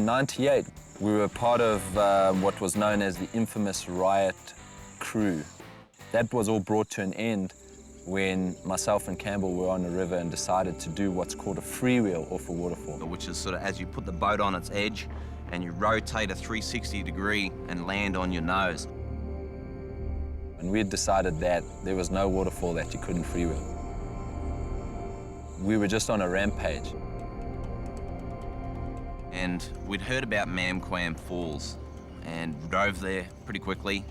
in '98, we were part of what was known as the infamous riot crew. That was all brought to an end when myself and Campbell were on the river and decided to do what's called a freewheel off a waterfall. Which is sort of as you put the boat on its edge and you rotate a 360 degree and land on your nose. And we had decided that there was no waterfall that you couldn't freewheel. We were just on a rampage. And we'd heard about Mamquam Falls and drove there pretty quickly.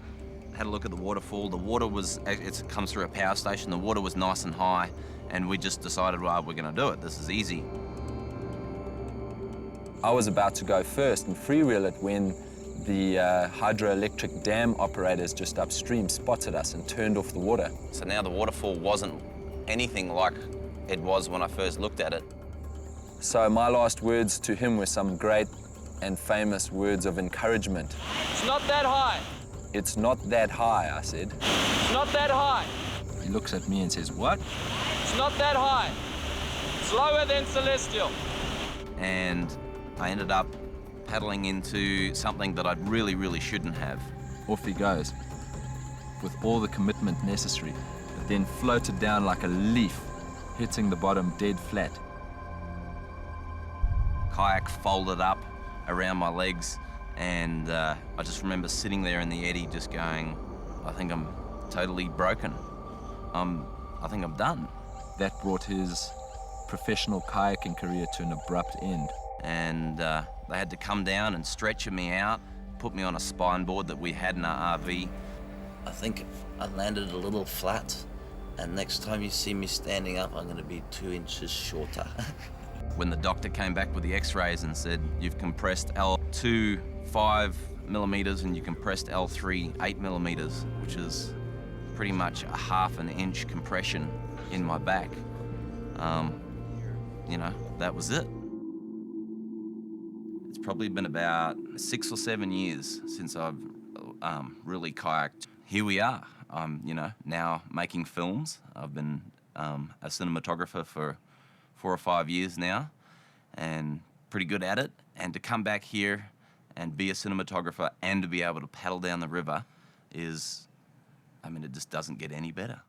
Had a look at the waterfall. The water was, it comes through a power station, the water was nice and high, and we just decided, well, we're gonna do it, this is easy. I was about to go first and freewheel it when the hydroelectric dam operators just upstream spotted us and turned off the water. So now the waterfall wasn't anything like it was when I first looked at it. So my last words to him were some great and famous words of encouragement. It's not that high. It's not that high, I said. It's not that high. He looks at me and says, what? It's not that high. It's lower than Celestial. And I ended up paddling into something that I really shouldn't have. Off he goes, with all the commitment necessary, but then floated down like a leaf, hitting the bottom dead flat. Kayak folded up around my legs, and I just remember sitting there in the eddy just going, I think I'm totally broken. I think I'm done. That brought his professional kayaking career to an abrupt end. And they had to come down and stretch me out, put me on a spine board that we had in our RV. I think I landed a little flat, and next time you see me standing up, I'm gonna be 2 inches shorter. When the doctor came back with the x-rays and said, you've compressed L2 5 millimeters and you compressed L3 8 millimeters, which is pretty much a ½ an inch compression in my back. You know, that was it. It's probably been about 6 or 7 years since I've really kayaked. Here we are. I'm, you know, now making films. I've been a cinematographer for 4 or 5 years now, and pretty good at it. And to come back here and be a cinematographer and to be able to paddle down the river is, I mean, it just doesn't get any better.